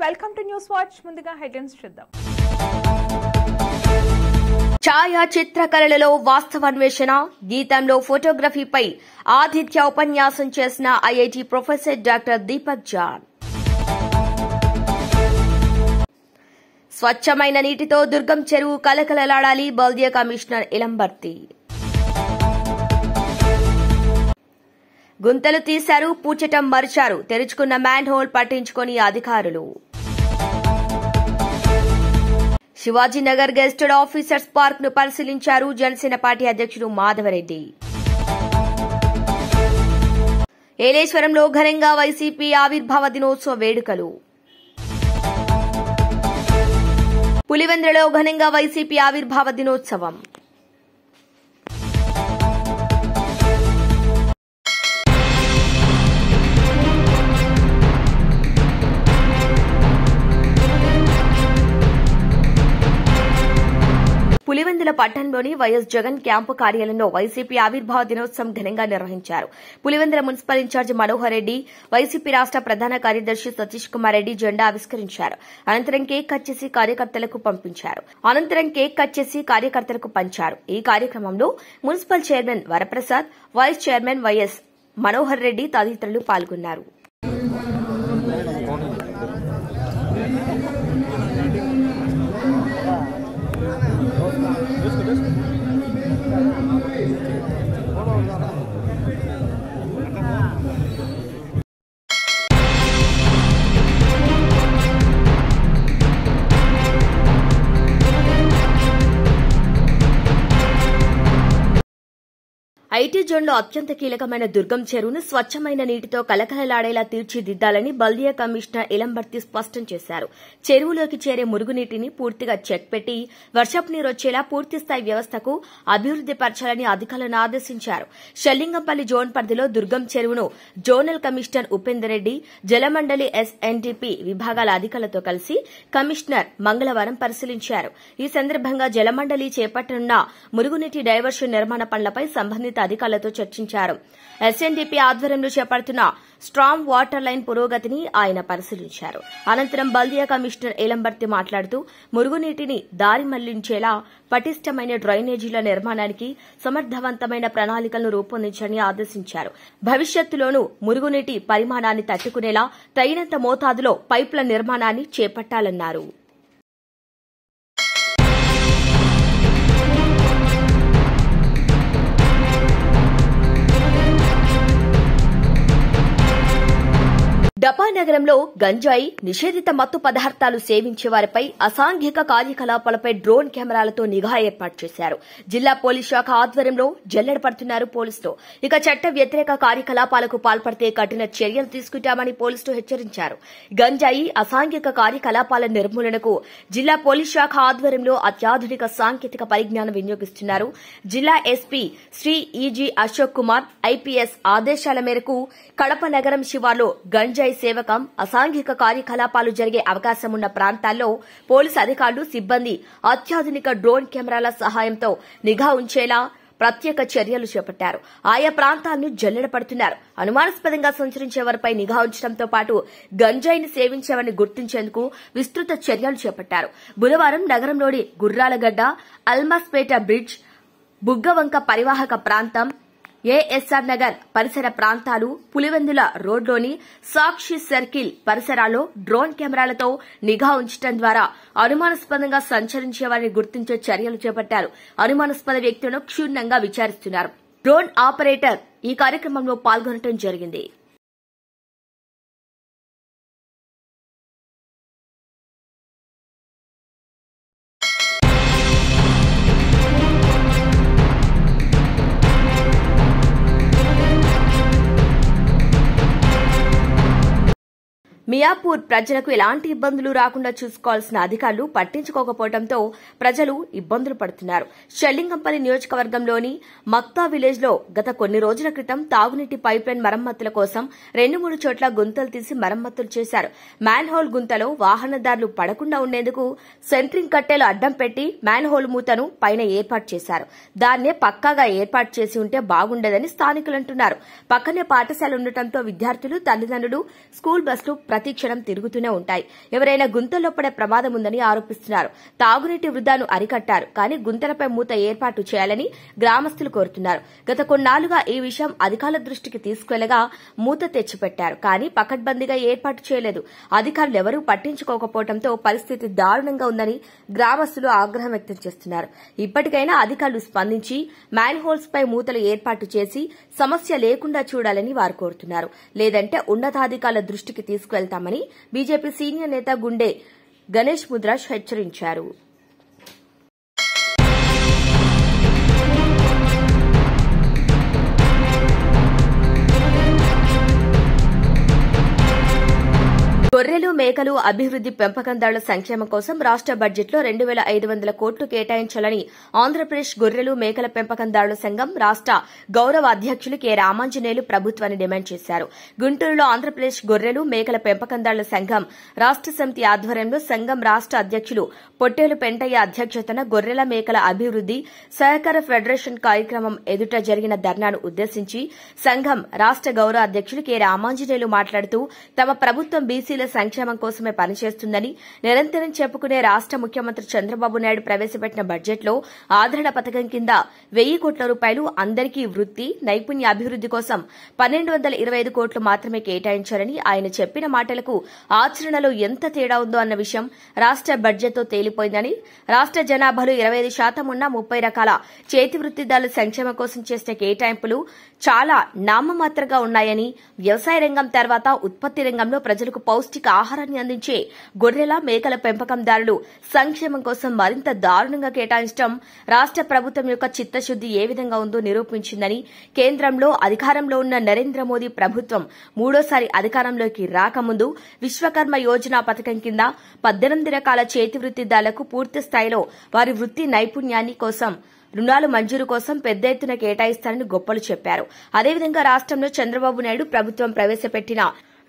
Welcome to news watch. ముందుగా headlines చూద్దాం. ఛాయా చిత్రకళలలో వాస్తవాన్వేషణ, గీతంలో ఫోటోగ్రఫీపై ఆతిథ్య ఉపన్యాసం చేసిన IIT professor doctor Deepak John. స్వచ్ఛమైన నీటితో దుర్గం చెరువు కలకలలాడాలి, బల్దియా కమిషనర్ ఇలంబర్తి. గుంతలు తీశారు, పూడ్చటం మరిచారు, తెరుచుకున్న మ్యాన్ హోల్ పట్టించుకొని అధికారులు. శివాజీనగర్ గెస్టెడ్ ఆఫీసర్స్ పార్క్ ను పరిశీలించారు జనసేన పార్టీ అధ్యక్షుడు మాధవరెడ్డి. ఏలేశ్వరంలో ఘనంగా వైసీపీ ఆవిర్భావ దినోత్సవ వేడుకలు. పులివెందులలో ఘనంగా వైసీపీ ఆవిర్భావ దినోత్సవం. పులివెందుల పట్టణంలోని వైఎస్ జగన్ క్యాంపు కార్యాలయంలో వైసీపీ ఆవిర్భావ దినోత్సవం ఘనంగా నిర్వహించారు. Pulivendula municipal incharge Manohar Reddy, YCP రాష్ట ప్రధాన కార్యదర్శి సతీష్ కుమార్ రెడ్డి జెండా ఆవిష్కరించారు. అనంతరం కేక్ కట్ చేసి కార్యకర్తలకు పంచారు. ఈ కార్యక్రమంలో municipal chairman Varaprasad, vice chairman YS Manohar Reddy తదితరులు పాల్గొన్నారు. ఐటీ జోన్లో అత్యంత కీలకమైన దుర్గం చెరువును స్వచ్ఛమైన నీటితో కలకలలాడేలా తీర్చిదిద్దాలని బల్దియా కమిషనర్ ఇలంబర్తి స్పష్టం చేశారు. చెరువులోకి చేరే మురుగునీటిని పూర్తిగా చెక్ పెట్టి వర్షపు నీరు వచ్చేలా పూర్తిస్థాయి వ్యవస్థకు అభివృద్ది పరచాలని అధికారులను ఆదేశించారు. షెల్లింగంపల్లి జోన్ పరిధిలో దుర్గం చెరువును జోనల్ కమిషనర్ ఉపేందర్ రెడ్డి, జలమండలి ఎస్ఎన్డీపీ విభాగాల అధికారులతో కలిసి కమిషనర్ మంగళవారం పరిశీలించారు. ఈ సందర్భంగా జలమండలి చేపట్టనున్న మురుగునీటి డైవర్షన్ నిర్మాణ పనులపై సంబంధిత అధికారులతో చర్చించారు. ఎస్ఎన్డీపీ ఆధ్వర్యంలో చేపడుతున్న స్ట్రాంగ్ వాటర్ లైన్ పురోగతిని ఆయన పరిశీలించారు. అనంతరం బల్దియా కమిషనర్ ఇలంబర్తి మాట్లాడుతూ మురుగునీటిని దారి మళ్లించేలా పటిష్టమైన డ్రైనేజీల నిర్మాణానికి సమర్థవంతమైన ప్రణాళికలను రూపొందించాలని ఆదేశించారు. భవిష్యత్తులోనూ మురుగునీటి పరిమాణాన్ని తట్టుకునేలా తగినంత మోతాదులో పైప్ల నిర్మాణాన్ని చేపట్టాలన్నారు. డపా నగరంలో గంజాయి, నిషేధిత మత్తు పదార్థాలు సేవించే వారిపై అసాంఘిక కార్యకలాపాలపై డ్రోన్ కెమెరాలతో నిఘా ఏర్పాటు చేశారు. జిల్లా పోలీస్ శాఖ ఆధ్వర్యంలో జల్లెడ పడుతున్నారు పోలీసులు. ఇక చట్ట వ్యతిరేక కార్యకలాపాలకు పాల్పడితే కఠిన చర్యలు తీసుకుంటామని పోలీసులు హెచ్చరించారు. గంజాయి, అసాంఘిక కార్యకలాపాల నిర్మూలనకు జిల్లా పోలీస్ శాఖ ఆధ్వర్యంలో అత్యాధునిక సాంకేతిక పరిజ్ఞానం వినియోగిస్తున్నారు. జిల్లా SP Shri EG Ashok Kumar IPS ఆదేశాల మేరకు కడప నగరం శివార్లో గంజాయి సేవకం, అసాంఘిక కార్యకలాపాలు జరిగే అవకాశం ఉన్న ప్రాంతాల్లో పోలీసు అధికారులు, సిబ్బంది అత్యాధునిక డ్రోన్ కెమెరాల సహాయంతో నిఘా ఉంచేలా ప్రత్యేక చర్యలు చేపట్టారు. ఆయా ప్రాంతాలను జల్లెడ పడుతున్నారు. అనుమానాస్పదంగా సంచరించే వారిపై నిఘా ఉంచడంతో పాటు గంజాయిని సేవించేవారిని గుర్తించేందుకు విస్తృత చర్యలు చేపట్టారు. బుధవారం నగరంలోని గుర్రాలగడ్డ, అల్మాస్పేట బ్రిడ్జ్, బుగ్గవంక పరివాహక ప్రాంతం, ఏఎస్ఆర్ నగర్ పరిసర ప్రాంతాలు, పులివెందుల రోడ్లోని సాక్షి సర్కిల్ పరిసరాల్లో డ్రోన్ కెమెరాలతో నిఘా ఉంచడం ద్వారా అనుమానాస్పదంగా సంచరించే వారిని గుర్తించే చర్యలు చేపట్టారు. అనుమానాస్పద వ్యక్తులను క్షుణ్ణంగా విచారిస్తున్నారు. డ్రోన్ ఆపరేటర్ ఈ కార్యక్రమంలో పాల్గొనడం జరిగింది. మియాపూర్ ప్రజలకు ఎలాంటి ఇబ్బందులు రాకుండా చూసుకోవాల్సిన అధికారులు పట్టించుకోకపోవడంతో ప్రజలు ఇబ్బందులు పడుతున్నారు. షెల్లింగంపల్లి నియోజకవర్గంలోని మక్తా విలేజ్ లో గత కొన్ని రోజుల క్రితం తాగునీటి పైప్లైన్ మరమ్మతుల కోసం 2-3 చోట్ల గుంతలు తీసి మరమ్మతులు చేశారు. మ్యాన్ హోల్ గుంతలో వాహనదారులు పడకుండా ఉండేందుకు సెంట్రింగ్ కట్టెలు అడ్డం పెట్టి మ్యాన్ హోల్ మూతను పైన ఏర్పాటు చేశారు. దాన్నే పక్కాగా ఏర్పాటు చేసి ఉంటే బాగుండేదని స్థానికులు అంటున్నారు. పక్కనే పాఠశాల ఉండటంతో విద్యార్థులు, తల్లిదండ్రులు, స్కూల్ బస్సులు ప్రతి క్షణం తిరుగుతూనే ఉంటాయి. ఎవరైనా గుంతల్లో పడే ప్రమాదం ఉందని ఆరోపిస్తున్నారు. తాగునీటి వృధాను అరికట్టారు, కానీ గుంతలపై మూత ఏర్పాటు చేయాలని గ్రామస్తులు కోరుతున్నారు. గత కొన్నాళ్లుగా ఈ విషయం అధికారుల దృష్టికి తీసుకెళ్లగా మూత తెచ్చిపెట్టారు, కానీ పకడ్బందీగా ఏర్పాటు చేయలేదు. అధికారులు ఎవరూ పట్టించుకోకపోవడంతో పరిస్థితి దారుణంగా ఉందని గ్రామస్తులు ఆగ్రహం వ్యక్తం చేస్తున్నారు. ఇప్పటికైనా అధికారులు స్పందించి మ్యాన్ హోల్స్ పై మూతలు ఏర్పాటు చేసి సమస్య లేకుండా చూడాలని వారు కోరుతున్నారు. లేదంటే ఉన్నతాధికారుల దృష్టికి తీసుకువెళ్తామని బీజేపీ సీనియర్ నేత గుండె గణేష్ ముద్రాజ్ హెచ్చరించారు. గొర్రెలు, మేకలు అభివృద్ది పెంపకందారుల సంక్షేమం కోసం రాష్ట బడ్జెట్లో 2,500 కోట్లు కేటాయించాలని ఆంధ్రప్రదేశ్ గొర్రెలు, మేకల పెంపకందారుల సంఘం రాష్ట గౌరవ అధ్యకులు కె రామాంజనేయులు ప్రభుత్వాన్ని డిమాండ్ చేశారు. గుంటూరులో ఆంధ్రప్రదేశ్ గొర్రెలు, మేకల పెంపకందారుల సంఘం రాష్ట సమితి ఆధ్వర్యంలో సంఘం రాష్ట అధ్యకులు పొట్టేలు పెంటయ్య అధ్యక్షతన గొర్రెల, మేకల అభివృద్ది సహకార ఫెడరేషన్ కార్యక్రమం ఎదుట జరిగిన ధర్నాను ఉద్దేశించి సంఘం రాష్ట గౌరవ అధ్యకులు కె రామాంజనేయులు మాట్లాడుతూ తమ ప్రభుత్వం బీసీల సంక్షేమం కోసమే పనిచేస్తుందని నిరంతరం చెప్పుకునే రాష్ట ముఖ్యమంత్రి చంద్రబాబు నాయుడు ప్రవేశపెట్టిన బడ్జెట్లో ఆదరణ పథకం కింద 1,000 కోట్ల రూపాయలు అందరికీ వృత్తి, నైపుణ్య అభివృద్ది కోసం 1,225 కోట్లు మాత్రమే కేటాయించారని ఆయన చెప్పిన మాటలకు ఆచరణలో ఎంత తేడా ఉందో అన్న విషయం రాష్ట బడ్జెట్తో తేలిపోయిందని, రాష్ట జనాభాలో 25% ఉన్న 30 రకాల చేతి వృత్తిదారుల సంక్షేమం కోసం చేసిన కేటాయింపులు చాలా నామమాత్రంగా ఉన్నాయని, వ్యవసాయ రంగం తర్వాత ఉత్పత్తి రంగంలో ప్రజలకు పౌష్టిక ఆహారాన్ని అందించే గొర్రెల, మేకల పెంపకందారులు సంక్షేమం కోసం మరింత దారుణంగా కేటాయించడం రాష్ట ప్రభుత్వం యొక్క చిత్తశుద్ది ఏ విధంగా ఉందో నిరూపించిందని, కేంద్రంలో అధికారంలో ఉన్న నరేంద్ర మోదీ ప్రభుత్వం మూడోసారి అధికారంలోకి రాకముందు విశ్వకర్మ యోజన పథకం కింద 18 రకాల చేతి వృత్తిదారులకు పూర్తి స్థాయిలో వారి వృత్తి నైపుణ్యాన్ని కోసం రుణాలు మంజూరు కోసం పెద్ద ఎత్తున కేటాయిస్తారని గొప్పలు చెప్పారు. అదేవిధంగా రాష్ట్రంలో చంద్రబాబు నాయుడు ప్రభుత్వం ప్రవేశపెట్టిన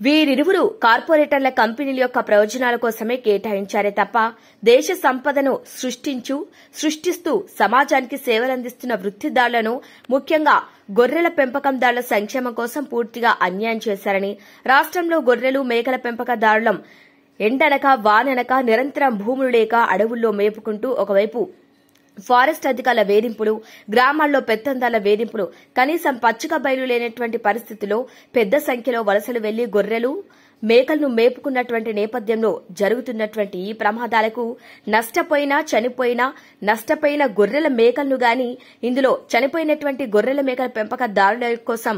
వీరిరువురు కార్పొరేటర్ల కంపెనీల యొక్క ప్రయోజనాల కోసమే కేటాయించారే తప్ప దేశ సంపదను సృష్టిస్తూ సమాజానికి సేవలందిస్తున్న వృత్తిదారులను, ముఖ్యంగా గొర్రెల పెంపకందారుల సంక్షేమం కోసం పూర్తిగా అన్యాయం చేశారని, రాష్ట్రంలో గొర్రెలు, మేకల పెంపకదారులం ఎండనక వాననక నిరంతరం భూములు లేక అడవుల్లో మేపుకుంటూ ఒకవైపు ఫారెస్ట్ అధికారుల వేధింపులు, గ్రామాల్లో పెత్తందారుల వేధింపులు, కనీసం పచ్చిక బయలు లేనటువంటి పరిస్థితిలో పెద్ద సంఖ్యలో వలసలు వెళ్లి గొర్రెలు, మేకలను మేపుకున్నటువంటి నేపథ్యంలో జరుగుతున్నటువంటి ఈ ప్రమాదాలకు నష్టపోయిన గొర్రెల మేకలను గాని, ఇందులో చనిపోయినటువంటి గొర్రెల మేకల పెంపకదారుల కోసం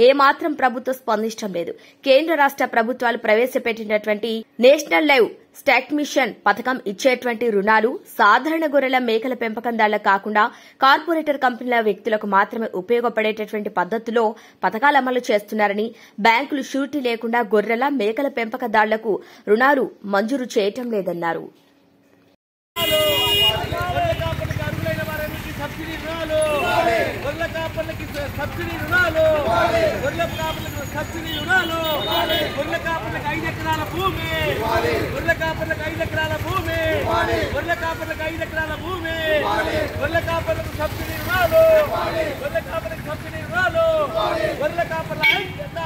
ఏమాత్రం ప్రభుత్వం స్పందించడం లేదు. కేంద్ర రాష్ట ప్రభుత్వాలు ప్రవేశపెట్టినటువంటి నేషనల్ లైవ్ స్టాక్ మిషన్ పథకం ఇచ్చేటువంటి రుణాలు సాధారణ గొర్రెల, మేకల పెంపకందారులకు కాకుండా కార్పొరేటర్ కంపెనీల వ్యక్తులకు మాత్రమే ఉపయోగపడేటటువంటి పద్దతిలో పథకాలు అమలు చేస్తున్నారని, బ్యాంకులు షూరిటీ లేకుండా గొర్రెల, మేకల పెంపకదారులకు రుణాలు మంజూరు చేయటం లేదన్నారు. సబ్సిడీ రుణాలు, గొర్రెల కాపర్లకు సబ్సిడీ రుణాలు, గొర్రెల కాపర్లకు 5 ఎకరాల భూమి, గొర్రెల కాపర్లకు 5 ఎకరాల భూమి, గొర్రెల కాపర్లకు 5 ఎకరాల భూమి, గొర్రెల కాపర్లకు సబ్సిడీ రుణాలు, గొర్రెల కాపర్లకు సబ్సిడీ రుణాలు, గొర్రెల కాపర్ల ఐక్యత,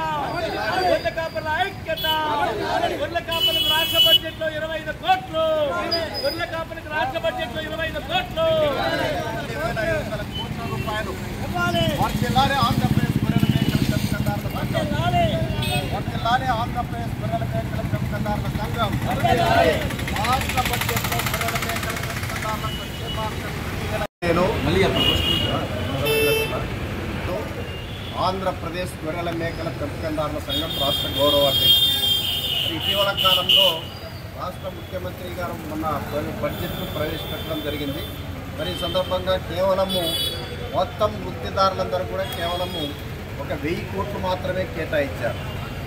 గొర్రెల కాపర్ల ఐక్యత, గొర్రెల కాపర్లకు రాష్ట్ర బడ్జెట్లో 25 కోట్లు, గొర్రెల కాపర్లకు రాష్ట్ర బడ్జెట్లో 25 కోట్లు. వర్ధిల్లాలి ఆంధ్రప్రదేశ్ గొర్రెల మేకల పెంపకందారుల సంఘం, రాష్ట్ర బడ్జెట్లో గొర్రెల మేకల పెంపకందారుల ఆంధ్రప్రదేశ్ గొర్రెల మేకల పెంపకందారుల సంఘం రాష్ట్ర గౌరవ అధ్యక్షుడు. ఇటీవల కాలంలో రాష్ట్ర ముఖ్యమంత్రి గారు మొన్న బడ్జెట్ను ప్రవేశపెట్టడం జరిగింది. మరి ఈ సందర్భంగా కేవలము మొత్తం వృత్తిదారులందరూ కూడా కేవలము 1,000 కోట్లు మాత్రమే కేటాయించారు.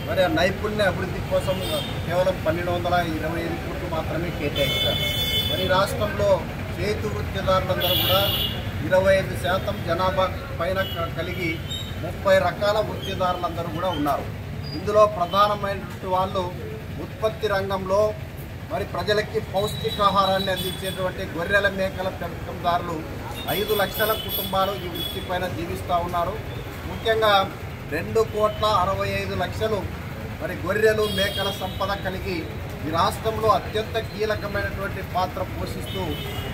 మరి ఆ నైపుణ్య అభివృద్ధి కోసం కేవలం 1,225 కోట్లు మాత్రమే కేటాయించారు. మరి రాష్ట్రంలో చేతి వృత్తిదారులందరూ కూడా 25% జనాభా పైన కలిగి 30 రకాల వృత్తిదారులందరూ కూడా ఉన్నారు. ఇందులో ప్రధానమైనటువంటి వాళ్ళు ఉత్పత్తి రంగంలో మరి ప్రజలకి పౌష్టికాహారాన్ని అందించేటువంటి గొర్రెల, మేకల పెంపకందారులు 5 లక్షల కుటుంబాలు ఈ వృత్తి పైన జీవిస్తూ ఉన్నారు. ముఖ్యంగా 2,65,00,000 మరి గొర్రెలు మేకల సంపద కలిగి ఈ రాష్ట్రంలో అత్యంత కీలకమైనటువంటి పాత్ర పోషిస్తూ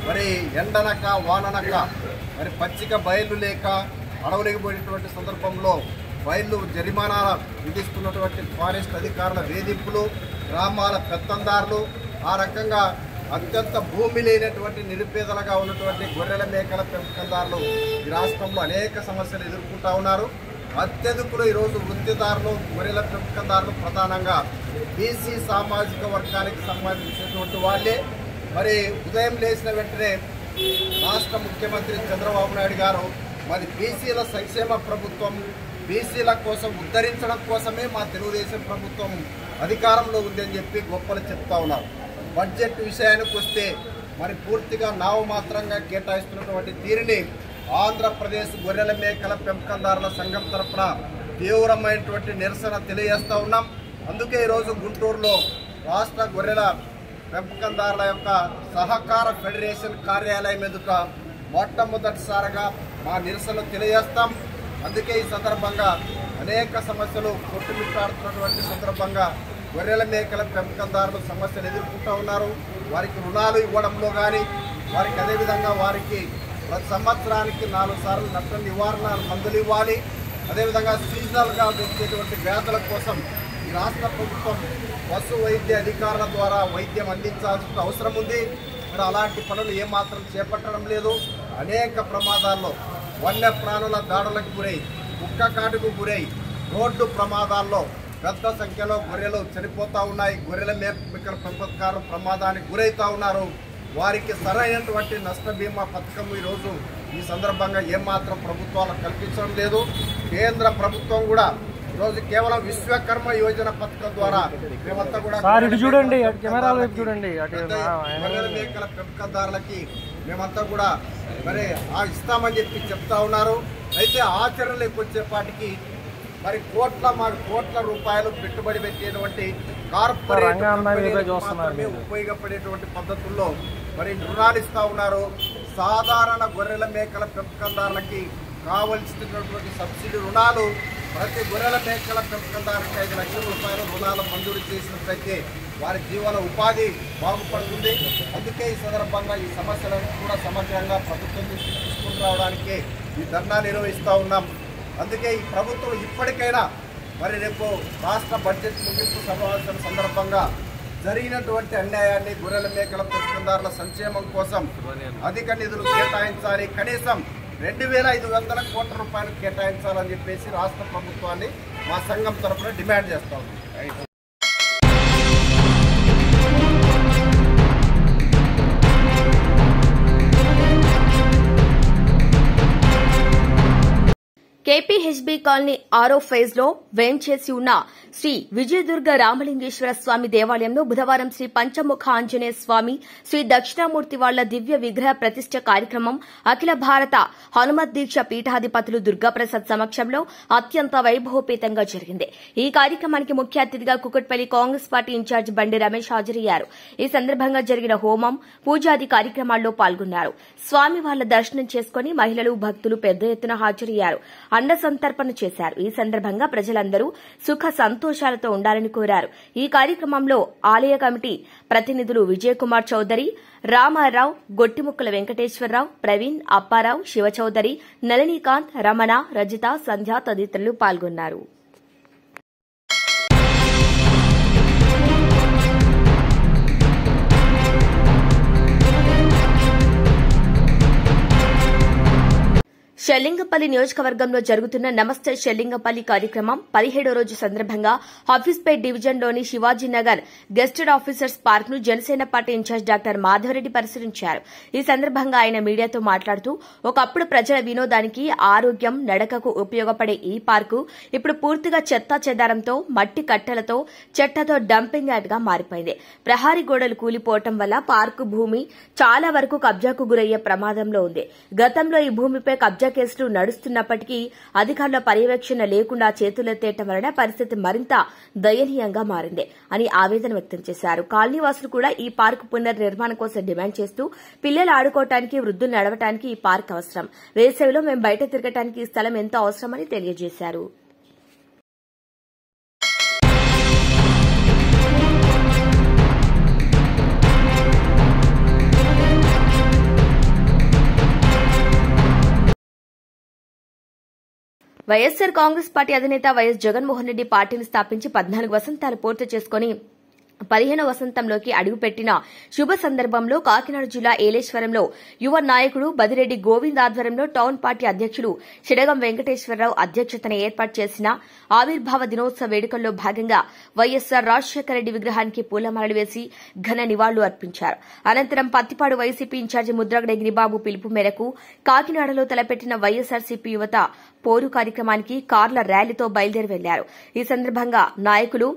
మరి ఎండనక వాననక మరి పచ్చిక బయలు లేక అడవులకు పోయినటువంటి సందర్భంలో బయలు జరిమానా విధిస్తున్నటువంటి ఫారెస్ట్ అధికారుల వేధింపులు, గ్రామాల పెత్తందారులు, ఆ రకంగా అత్యంత భూమి లేనటువంటి నిరుపేదలుగా ఉన్నటువంటి గొర్రెల మేకల పెంపకందారులు ఈ రాష్ట్రంలో అనేక సమస్యలు ఎదుర్కొంటూ ఉన్నారు. అత్యధికులు ఈరోజు వృత్తిదారులు, గొర్రెల పెంపకందారులు ప్రధానంగా బీసీ సామాజిక వర్గానికి సంబంధించినటువంటి వాళ్ళే. మరి ఉదయం లేచిన వెంటనే రాష్ట్ర ముఖ్యమంత్రి చంద్రబాబు నాయుడు గారు మరి బీసీల సంక్షేమ ప్రభుత్వం, బీసీల కోసం ఉద్ధరించడం కోసమే మా తెలుగుదేశం ప్రభుత్వం అధికారంలో ఉందని చెప్పి గొప్పలు చెప్తా ఉన్నారు. బడ్జెట్ విషయానికి వస్తే మరి పూర్తిగా నామమాత్రంగా కేటాయిస్తున్నటువంటి తీరుని ఆంధ్రప్రదేశ్ గొర్రెల మేకల పెంపకందారుల సంఘం తరఫున తీవ్రమైనటువంటి నిరసన తెలియజేస్తూ ఉన్నాం. అందుకే ఈరోజు గుంటూరులో రాష్ట్ర గొర్రెల పెంపకందారుల యొక్క సహకార ఫెడరేషన్ కార్యాలయం ఎదుట మొట్టమొదటిసారిగా మా నిరసన తెలియజేస్తాం. అందుకే ఈ సందర్భంగా అనేక సమస్యలు కొట్టుమిట్టాడుతున్నటువంటి సందర్భంగా గొర్రెల మేకల పెంపకందారులు సమస్యలు ఎదుర్కొంటూ ఉన్నారు. వారికి రుణాలు ఇవ్వడంలో కానీ, వారికి అదేవిధంగా వారికి ప్రతి సంవత్సరానికి 4 సార్లు నష్ట నివారణ మందులు ఇవ్వాలి. అదేవిధంగా సీజనల్గా వచ్చేటువంటి వ్యాధుల కోసం ఈ రాష్ట్ర ప్రభుత్వం పశు వైద్య అధికారుల ద్వారా వైద్యం అందించాల్సిన అవసరం ఉంది. మరి అలాంటి పనులు ఏమాత్రం చేపట్టడం లేదు. అనేక ప్రమాదాల్లో వన్య ప్రాణుల దాడులకు గురై, కుక్క కాటుకు గురై, రోడ్డు ప్రమాదాల్లో పెద్ద సంఖ్యలో గొర్రెలు చనిపోతూ ఉన్నాయి. గొర్రెల మేకల పెంపకాలు ప్రమాదానికి గురవుతూ ఉన్నారు. వారికి సరైనటువంటి నష్ట బీమా పథకం ఈరోజు ఈ సందర్భంగా ఏమాత్రం ప్రభుత్వాలు కల్పించడం లేదు. కేంద్ర ప్రభుత్వం కూడా ఈరోజు కేవలం విశ్వకర్మ యోజన పథకం ద్వారా మేమంతా కూడా గొర్రెల మేకల పెంపకందారులకి మేమంతా కూడా మరి ఇస్తామని చెప్పి చెప్తా ఉన్నారు. అయితే ఆచరణలోకి వచ్చేపాటికి మరి కోట్ల రూపాయలు పెట్టుబడి పెట్టేటువంటి కార్పొరేట్ మాత్రమే ఉపయోగపడేటువంటి పద్ధతుల్లో మరి రుణాలు ఇస్తా ఉన్నారు. సాధారణ గొర్రెల మేకల పెంపకందారులకి కావలసినటువంటి సబ్సిడీ రుణాలు ప్రతి గొర్రెల మేకల పెంపకందారులకి 5 లక్షల రూపాయల రుణాలు మంజూరు చేసినట్లయితే వారి జీవన ఉపాధి బాగుపడుతుంది. అందుకే ఈ సందర్భంగా ఈ సమస్యలను కూడా సమగ్రంగా ప్రభుత్వం తీసుకుని రావడానికి ఈ ధర్నా నిర్వహిస్తూ ఉన్నాం. అందుకే ఈ ప్రభుత్వం ఇప్పటికైనా మరి రేపు రాష్ట్ర బడ్జెట్ ముగింపు సమావేశం సందర్భంగా జరిగినటువంటి అన్యాయాన్ని, గొర్రెల మేకల పెంపకందారుల సంక్షేమం కోసం అధిక నిధులు కేటాయించాలి, కనీసం 2,500 కోట్ల రూపాయలు కేటాయించాలని చెప్పేసి రాష్ట్ర ప్రభుత్వాన్ని మా సంఘం తరఫున డిమాండ్ చేస్తా ఉన్నాం. కేపీహెచ్బీ కాలనీ 6వ ఫేజ్ లో వేంచేసి ఉన్న శ్రీ విజయదుర్గ రామలింగేశ్వర స్వామి దేవాలయంలో బుధవారం శ్రీ పంచముఖ ఆంజనేయ స్వామి, శ్రీ దక్షిణామూర్తి వాళ్ల దివ్య విగ్రహ ప్రతిష్ట కార్యక్రమం అఖిల భారత హనుమత్ దీక్ష పీఠాధిపతులు దుర్గాప్రసాద్ సమక్షంలో అత్యంత వైభవోపేతంగా జరిగింది. ఈ కార్యక్రమానికి ముఖ్య అతిథిగా కుకట్పల్లి కాంగ్రెస్ పార్టీ ఇన్ఛార్జ్ బండి రమేష్ హాజరయ్యారు. ఈ సందర్భంగా జరిగిన హోమం, పూజాది కార్యక్రమాల్లో పాల్గొన్నారు. స్వామి వాళ్ల దర్శనం చేసుకుని మహిళలు, భక్తులు పెద్ద ఎత్తున హాజరయ్యారు. అన్న సంతర్పణ చేశారు. ఈ సందర్భంగా ప్రజలందరూ సుఖ సంతోషాలతో ఉండాలని కోరారు. ఈ కార్యక్రమంలో ఆలయ కమిటీ ప్రతినిధులు విజయకుమార్ చౌదరి, రామారావు, గొట్టిముక్కల వెంకటేశ్వరరావు, ప్రవీణ్, అప్పారావు, శివచౌదరి, నళినీకాంత్, రమణ, రజిత, సంధ్య తదితరులు పాల్గొన్నారు. షెల్లింగపల్లి నియోజకవర్గంలో జరుగుతున్న నమస్తే షెల్లింగపల్లి కార్యక్రమం 17వ రోజు సందర్భంగా హఫీజ్పేట్ డివిజన్లోని శివాజీనగర్ గెస్టెడ్ ఆఫీసర్స్ పార్క్ ను Janasena party incharge doctor Madhava Reddy పరిశీలించారు. ఈ సందర్భంగా ఆయన మీడియాతో మాట్లాడుతూ, ఒకప్పుడు ప్రజల వినోదానికి, ఆరోగ్యం, నడకకు ఉపయోగపడే ఈ పార్కు ఇప్పుడు పూర్తిగా చెత్తా చెదారంతో, మట్టి కట్టెలతో, చెట్టతో డంపింగ్ యార్డ్ గా మారిపోయింది. ప్రహారీ గోడలు కూలిపోవటం వల్ల పార్కు భూమి చాలా వరకు కబ్జాకు గురయ్యే ప్రమాదంలో ఉంది. గతంలో ఈ భూమిపై కబ్జా కేసులు నడుస్తున్నప్పటికీ అధికారుల పర్యవేక్షణ లేకుండా చేతులెత్తేయటం వలన పరిస్థితి మరింత దయనీయంగా మారింది అని ఆవేదన వ్యక్తం చేశారు. కాలనీవాసులు కూడా ఈ పార్కు పునర్నిర్మాణం కోసం డిమాండ్ చేస్తూ, పిల్లలు ఆడుకోవటానికి, వృద్ధులు నడవటానికి ఈ పార్క్ అవసరం. వేసవిలో మేము బయట తిరగటానికి ఈ స్థలం ఎంతో అవసరమని తెలియజేశారు. వైఎస్సార్ కాంగ్రెస్ పార్టీ అధినేత వైఎస్ జగన్మోహన్ రెడ్డి పార్టీని స్థాపించి 14 వసంతాలు పూర్తి చేసుకుని 15వ వసంతంలోకి అడుగుపెట్టిన శుభ సందర్భంలో కాకినాడ జిల్లా ఏలేశ్వరంలో యువ నాయకుడు బదిరెడ్డి గోవింద్ ఆధ్వర్యంలో టౌన్ పార్టీ అధ్యకులు షిడగం వెంకటేశ్వరరావు అధ్యక్షతన ఏర్పాటు చేసిన ఆవిర్భావ దినోత్సవ వేడుకల్లో భాగంగా వైఎస్సార్ రాజశేఖర రెడ్డి విగ్రహానికి పూలమాలలు వేసి ఘన నివాళులు అర్పించారు. అనంతరం పత్తిపాడు వైసీపీ ఇన్ఛార్జి ముద్రగడ గిరిబాబు పిలుపు మేరకు కాకినాడలో తలపెట్టిన వైఎస్సార్సీపీ యువత పోరు కార్యక్రమానికి కార్ల ర్యాలీతో బయలుదేరి వెళ్లారు. ఈ సందర్భంగా నాయకులు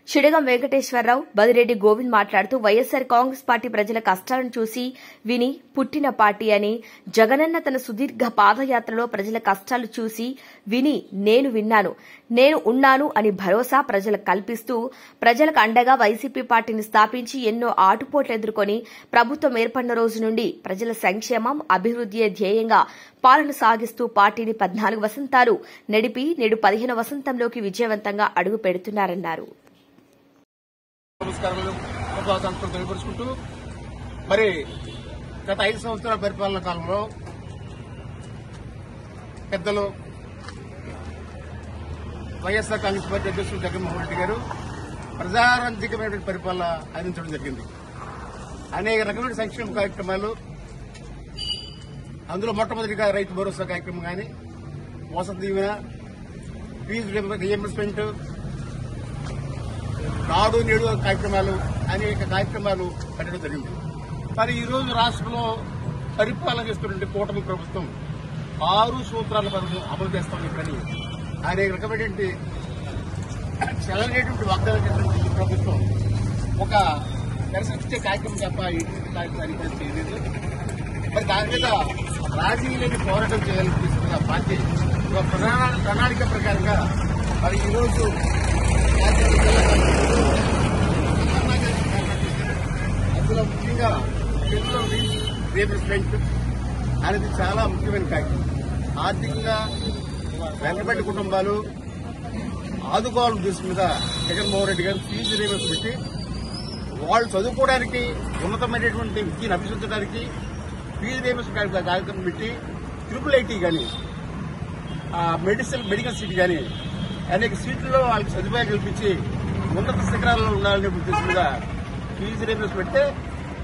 షిడగం వెంకటేశ్వరరావు, బదిరెడ్డి గోవింద్ మాట్లాడుతూ వైఎస్సార్ కాంగ్రెస్ పార్టీ ప్రజల కష్టాలను చూసి విని పుట్టిన పార్టీ అని, జగనన్న తన సుదీర్ఘ పాదయాత్రలో ప్రజల కష్టాలు చూసి విని నేను విన్నాను, నేను ఉన్నాను అని భరోసా ప్రజలకు కల్పిస్తూ ప్రజలకు అండగా వైసీపీ పార్టీని స్థాపించి ఎన్నో ఆటుపోట్లు ఎదుర్కొని ప్రభుత్వం ఏర్పడిన రోజు నుండి ప్రజల సంక్షేమం, అభివృద్ధియే ధ్యేయంగా పాలన సాగిస్తూ పార్టీని 14 వసంతాలు నడిపి నేడు 15వ వసంతంలోకి విజయవంతంగా అడుగు పెడుతున్నారన్నారు. నమస్కారాలు, శుభాకాంక్షలు తెలియపరుచుకుంటూ మరి గత 5 సంవత్సరాల పరిపాలన కాలంలో పెద్దలు వైఎస్సార్ కాంగ్రెస్ పార్టీ అధ్యక్షులు జగన్మోహన్ రెడ్డి గారు ప్రజారంజకమైన పరిపాలన అందించడం జరిగింది. అనేక రకమైన సంక్షేమ కార్యక్రమాలు, అందులో మొట్టమొదటిగా రైతు భరోసా కార్యక్రమం కానీ, వసతి దీవెన, ఫీజు రియంబర్స్మెంట్, నాడు నేడు కార్యక్రమాలు, అనేక కార్యక్రమాలు పెట్టడం జరిగింది. మరి ఈ రోజు రాష్ట్రంలో పరిపాలన చేస్తున్న కూటమి ప్రభుత్వం 6 సూత్రాల పథకం అమలు చేస్తామని కానీ అనేక రకమైనటువంటి చెలనేటువంటి వాగ్దానం చేసినటువంటి ప్రభుత్వం ఒక దర్శించే కార్యక్రమం తప్ప ఎటువంటి కార్యక్రమాలు చేయలేదు. మరి దాని మీద రాజీ లేని పోరాటం చేయాలని తీసుకున్న పార్టీ ఒక ప్రణాళిక ప్రకారంగా మరి ఈరోజు అందులో ముఖ్యంగా రీఎంబర్స్మెంట్ అనేది చాలా ముఖ్యమైన కార్యక్రమం. ఆర్థికంగా వెనకబడి కుటుంబాలు ఆదుకోవాలని ఉద్దేశం మీద జగన్మోహన్ రెడ్డి గారు ఫీజు రీఎంబర్స్ పెట్టి వాళ్ళు చదువుకోవడానికి, ఉన్నతమైనటువంటి విద్యను అభ్యసించడానికి ఫీజు రీఎంబర్స్ కార్యక్రమం పెట్టి IIIT కానీ, మెడికల్ సీట్ కానీ అనేక సీట్లలో వాళ్ళకి సదుపాయాలు కల్పించి ఉన్నత శిఖరాల్లో ఉండాలనే ఉద్దేశం మీద ఫీజు రీఎంబర్స్ పెడితే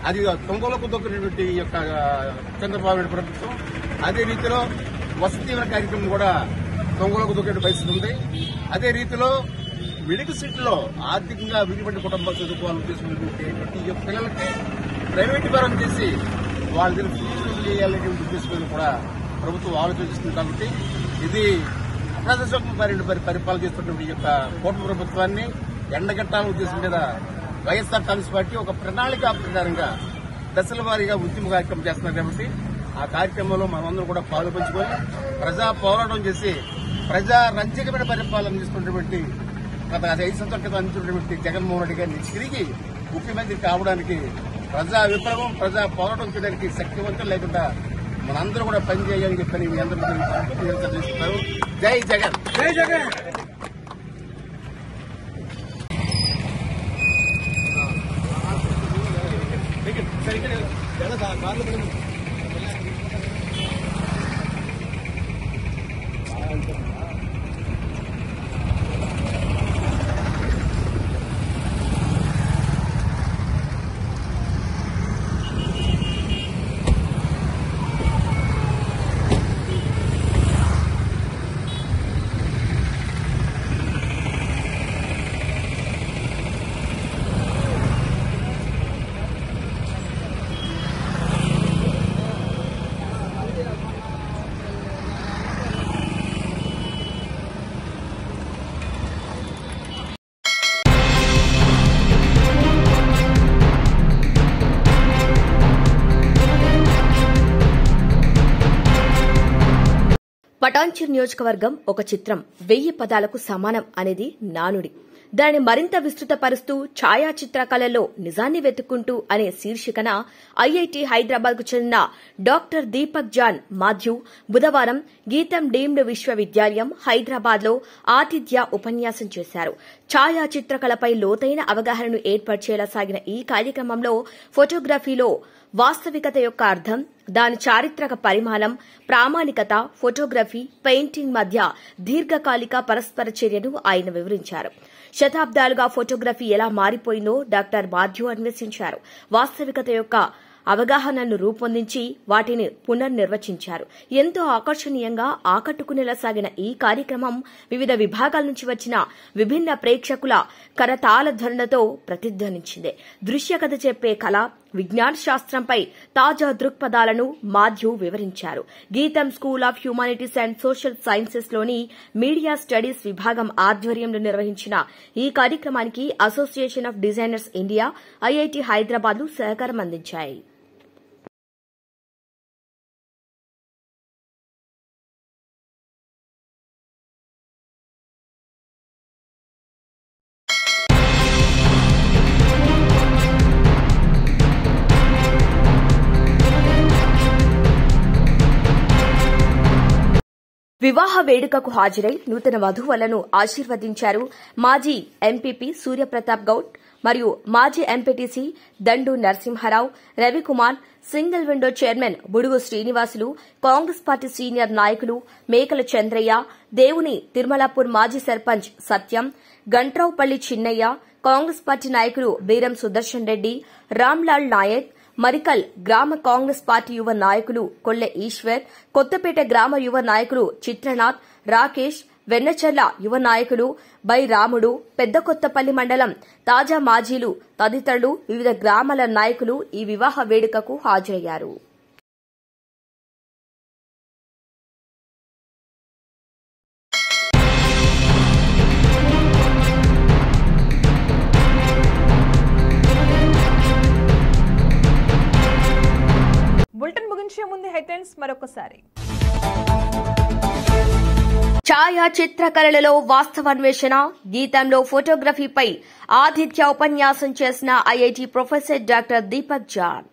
అది తొంగలకు దొక్కినటువంటి యొక్క చంద్రబాబు నాయుడు ప్రభుత్వం. అదే రీతిలో వసతి దీవెన కార్యక్రమం కూడా తొంగలకు దొక్కే పరిస్థితి ఉంది. అదే రీతిలో మెడికల్ సీట్లో ఆర్థికంగా విడిపడిన కుటుంబాలు చదువుకోవాలని ఉద్దేశించినటువంటి ఈ పిల్లలకి ప్రైవేటు పరం చేసి వాళ్ళ దగ్గర ఫీజులు చేయాలనే ఉద్దేశం కూడా ప్రభుత్వం ఆలోచిస్తుంది. కాబట్టి ఇది అప్రజాస్వామ్య పరిపాలన చేస్తున్నటువంటి ఈ యొక్క కూటమి ప్రభుత్వాన్ని ఎండగట్టాలనే ఉద్దేశం మీద వైఎస్సార్ కాంగ్రెస్ పార్టీ ఒక ప్రణాళిక ప్రకారంగా దశల వారీగా ఉద్యమ కార్యక్రమం చేస్తున్నారు. కాబట్టి ఆ కార్యక్రమంలో మనమందరం కూడా పాలు పంచుకొని ప్రజా పోరాటం చేసి ప్రజా రంజకమైన పరిపాలన చేస్తున్నటువంటి గత 5 సంవత్సరాల క్రితం అందించినటువంటి జగన్మోహన్ రెడ్డి గారిని తిరిగి ముఖ్యమంత్రి కావడానికి ప్రజా విప్లవం, ప్రజా పోరాటం చేయడానికి శక్తివంతం లేకుండా మనందరూ కూడా పనిచేయాలని చెప్పని మీ అందరూ తెలియజేస్తున్నారు. జై జగన్, జై జగన్. పటాన్చెరు నియోజకవర్గం ఒక చిత్రం 1000 పదాలకు సమానం అనేది నానుడి. దాన్ని మరింత విస్తృతపరుస్తూ ఛాయాచిత్రకళలో నిజాన్ని వెతుక్కుంటూ అనే శీర్షికన ఐఐటి హైదరాబాద్ కు చెందిన డాక్టర్ దీపక్ జాన్ మాథ్యూ బుధవారం గీతం డీమ్డ్ విశ్వవిద్యాలయం హైదరాబాద్ లో ఆతిథ్య ఉపన్యాసం చేశారు. ఛాయాచిత్రకళపై లోతైన అవగాహనను ఏర్పరిచేలా సాగిన ఈ కార్యక్రమంలో ఫోటోగ్రఫీలో వాస్తవికత యొక్క అర్థం, దాని చారిత్రక పరిమాణం, ప్రామాణికత, ఫోటోగ్రఫీ, పెయింటింగ్ మధ్య దీర్ఘకాలిక పరస్పర చర్యను ఆయన వివరించారు. శతాబ్దాలుగా ఫోటోగ్రఫీ ఎలా మారిపోయిందో డాక్టర్ మాథ్యూ అన్వేషించారు. వాస్తవికత యొక్క అవగాహనను రూపొందించి వాటిని పునర్నిర్వచించారు. ఎంతో ఆకర్షణీయంగా ఆకట్టుకునేలా సాగిన ఈ కార్యక్రమం వివిధ విభాగాల నుంచి వచ్చిన విభిన్న ప్రేక్షకుల కరతాళ ధ్వనులతో ప్రతిధ్వనించింది. దృశ్య కథ చెప్పే కళ, విజ్ఞాన శాస్త్రంపై తాజా దృక్పథాలను మాథ్యూ వివరించారు. Gitam school of humanities and social sciences లోని మీడియా స్టడీస్ విభాగం ఆధ్వర్యంలో నిర్వహించిన ఈ కార్యక్రమానికి association of designers India, IIT హైదరాబాద్లు సహకారం అందించాయి. వివాహ వేడుకకు హాజరై నూతన వధువులను ఆశీర్వదించారు మాజీ ఎంపీపీ సూర్యప్రతాప్ గౌడ్ మరియు మాజీ MPTC Dandu Narasimharao, Ravikumar, single window chairman Budugu Srinivasulu, Congress party senior నాయకులు మేకల చంద్రయ్య, దేవుని తిరుమలాపూర్ మాజీ సర్పంచ్ సత్యం, గంట్రావుపల్లి చిన్నయ్య, కాంగ్రెస్ పార్టీ నాయకులు బీరం సుదర్శన్ రెడ్డి, రామ్లాల్ నాయక్, మరికల్ గ్రామ కాంగ్రెస్ పార్టీ యువ నాయకులు కొల్లె ఈశ్వర్, కొత్తపేట గ్రామ యువ నాయకులు చిత్రనాథ్, రాకేష్, వెన్నచర్ల యువ నాయకులు బై రాముడు, పెద్దకొత్తపల్లి మండలం తాజా మాజీలు తదితరులు వివిధ గ్రామాల నాయకులు ఈ వివాహ వేడుకకు హాజరయ్యారు. బులెటిన్ ముగించే ముందు హెడ్లైన్స్ మరొకసారి. ఛాయా చిత్రకళలలో వాస్తవాన్వేషణ, గీతంలో ఫోటోగ్రఫీపై ఆతిథ్య ఉపన్యాసం చేసిన IIT professor doctor Deepak John.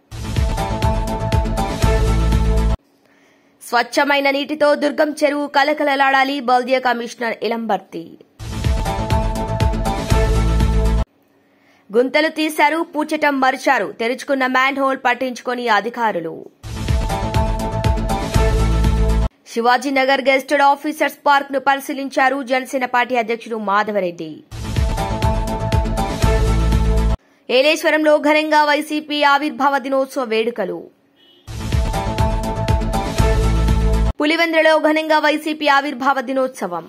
స్వచ్ఛమైన నీటితో దుర్గం చెరువు కలకలలాడాలి, బల్దియా కమిషనర్ ఇలంబర్తి. గుంతలు తీశారు, పూడ్చటం మరిచారు, తెరుచుకున్న మ్యాన్ హోల్ పట్టించుకొని అధికారులు. శివాజీనగర్ గెస్టెడ్ ఆఫీసర్స్ పార్క్ ను పరిశీలించారు జనసేన పార్టీ అధ్యక్షుడు మాధవరెడ్డి. ఏలేశ్వరంలో ఘనంగా వైసీపీ ఆవిర్భావ దినోత్సవ వేడుకలు. పులివెందులలో ఘనంగా వైసీపీ ఆవిర్భావ దినోత్సవం.